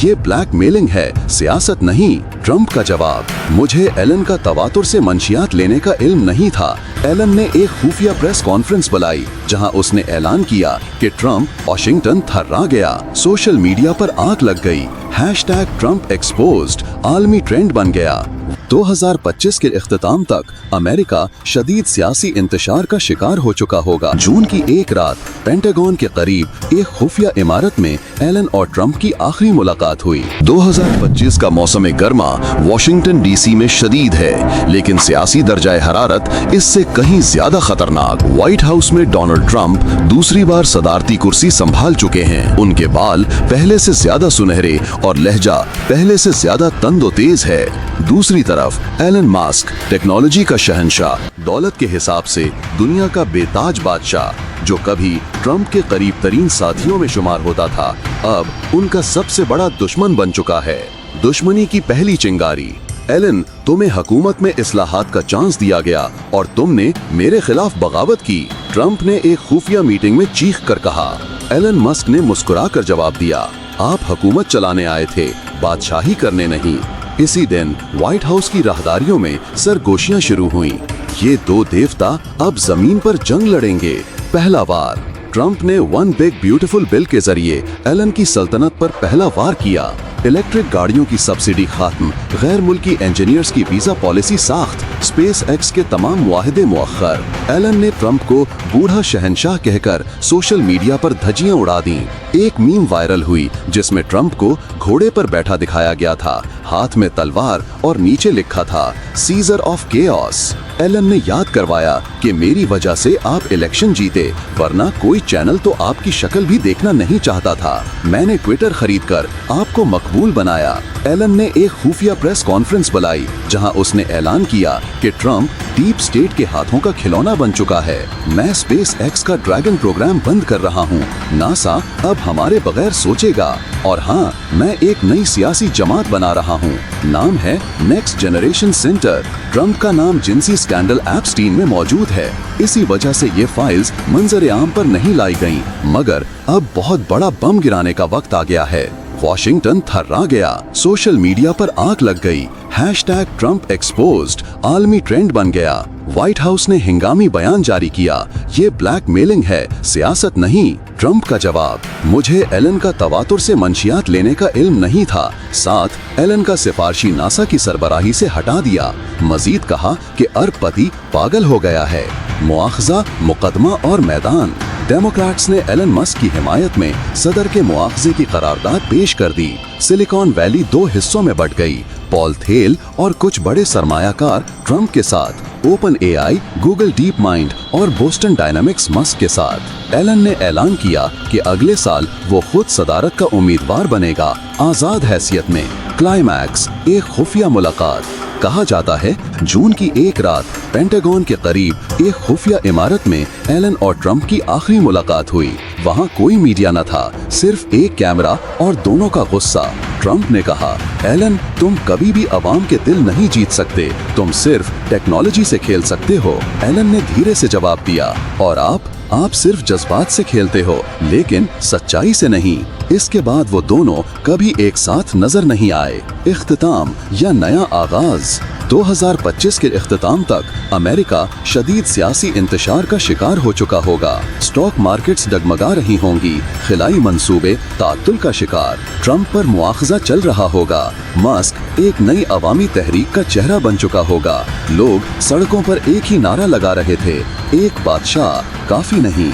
ये black mailing है, सियासत नहीं। ट्रंप का जवाब, मुझे एलन का तवातुर से मंशियात लेने का इल्म नहीं था। एलन ने एक खुफिया प्रेस कॉन्फ्रेंस बुलाई जहां उसने ऐलान किया कि ट्रंप वाशिंगटन थर्रा गया। सोशल मीडिया पर आग लग गई। #ट्रंप एक्सपोज्ड आलमी ट्रेंड बन गया। 2025 के इख्तिताम तक अमेरिका शदीद सियासी इंतशार का शिकार हो चुका होगा। जून की एक रात पेंटागन के करीब एक खुफिया इमारत में एलन और ट्रंप की आखिरी मुलाकात हुई। 2025 का मौसम गर्मा वाशिंगटन डीसी में शदीद है, लेकिन सियासी दर्जाए हरारत इससे कहीं ज्यादा खतरनाक। व्हाइट हाउस में डोनाल्ड ट्रंप दूसरी बार सदारती कुर्सी संभाल चुके हैं। उनके बाल पहले से ज्यादा सुनहरे और लहजा पहले से ज्यादा तंदोतेज है। दूसरी तरफ एलन मस्क टेक्नोलॉजी का शहंशाह, दौलत के हिसाब से दुनिया का बेताज बादशाह, जो कभी ट्रंप के करीब तरीन साथियों में शुमार होता था, अब उनका सबसे बड़ा दुश्मन बन चुका है। दुश्मनी की पहली चिंगारी, एलन, तुम्हें हुकूमत में इस्लाहात का चांस दिया गया और तुमने मेरे खिलाफ बगावत की, ट्रंप ने एक खुफिया मीटिंग में चीख कर कहा। एलन मस्क ने मुस्कुरा कर जवाब दिया, आप हुकूमत चलाने आए थे, बादशाही करने नहीं। इसी दिन व्हाइट हाउस की राहदारियों में सरगोशियां शुरू हुईं। ये दो देवता अब जमीन पर जंग लड़ेंगे। पहला वार, ट्रंप ने वन बिग ब्यूटीफुल बिल के जरिए एलन की सल्तनत पर पहला वार किया। इलेक्ट्रिक गाड़ियों की सब्सिडी खात्म, गैर मुल्की इंजीनियर्स की वीजा पॉलिसी साख्त, स्पेस एक्स के तमाम मुआहदे मुअख्खर। एलन ने ट्रंप को बूढ़ा शहंशाह कहकर सोशल मीडिया पर धज्जियां उड़ा दी। एक मीम वायरल हुई जिसमें ट्रंप को घोड़े पर बैठा दिखाया गया था, हाथ में तलवार और नीचे लिखा था सीजर ऑफ केओस। एलन ने याद करवाया कि मेरी वजह से आप इलेक्शन जीते, वरना कोई चैनल तो आपकी शक्ल भी देखना नहीं चाहता था। मैंने ट्विटर खरीदकर आपको मकबूल बनाया। एलन ने एक खुफिया प्रेस कॉन्फ्रेंस बुलाई जहां उसने ऐलान किया कि ट्रंप डीप स्टेट के हाथों का खिलौना बन चुका है। मैं स्पेस एक्स का ड्रैगन प्रोग्राम बंद कर रहा हूं। नासा अब हमारे बगैर सोचेगा। और हाँ, मैं एक नई सियासी जमात बना रहा हूं। नाम है नेक्स्ट जनरेशन सेंटर। ट्रंप का नाम जिनसी स्कैंडल एप्स्टीन में मौजूद है। इसी वजह से ये फाइल्स मंजर आम पर नहीं लाई गईं, मगर अब बहुत बड़ा बम गिराने का वक्त आ गया है। वाशिंगटन थर्रा गया। सोशल मीडिया पर आग लग गई। #ट्रंप एक्सपोज्ड आलमी ट्रेंड बन गया। व्हाइट हाउस ने हिंगामी बयान जारी किया, ये ब्लैक मेलिंग है, सियासत नहीं। ट्रंप का जवाब, मुझे एलन का तवातुर से मंशियात लेने का इल्म नहीं था। साथ एलन का सिफारशी नासा की सरबराही से हटा दिया। मजीद कहा कि अरबपति पागल हो गया है। मुआखजा, मुकदमा और मैदान। डेमोक्रेट्स ने एलन मस्क की हिमायत में सदर के मुआवजे की करारदाद पेश कर दी। सिलिकॉन वैली दो हिस्सों में बंट गई, पॉल थेल और कुछ बड़े सरमायाकार ट्रंप के साथ, open AI, Google deep mind और बोस्टन डायनामिक्स मस्क के साथ। एलन ने ऐलान किया कि अगले साल वो खुद सदारत का उम्मीदवार बनेगा, आजाद हैसियत में। क्लाइमैक्स, एक खुफिया मुलाकात। कहा जाता है जून की एक रात पेंटागन के करीब एक खुफिया इमारत में एलन और ट्रंप की आखिरी मुलाकात हुई। वहां कोई मीडिया न था, सिर्फ एक कैमरा और दोनों का गुस्सा। ट्रंप ने कहा, एलन, तुम कभी भी अवाम के दिल नहीं जीत सकते, तुम सिर्फ टेक्नोलॉजी से खेल सकते हो। एलन ने धीरे से जवाब दिया, और आप सिर्फ जज्बात से खेलते हो, लेकिन सच्चाई से नहीं। इसके बाद वो दोनों कभी एक साथ नजर नहीं आए। इख्तिताम या नया आगाज। 2025 के इख्तिताम तक अमेरिका शदीद सियासी इंतशार का शिकार हो चुका होगा। स्टॉक मार्केट्स डगमगा रही होंगी, खिलाई मंसूबे तात्तुल का शिकार। ट्रंप पर मुआखजा चल रहा होगा। मस्क एक नई अवामी तहरीक का चेहरा बन चुका होगा। लोग सड़कों पर एक ही नारा लगा रहे थे, एक बादशाह काफी नहीं।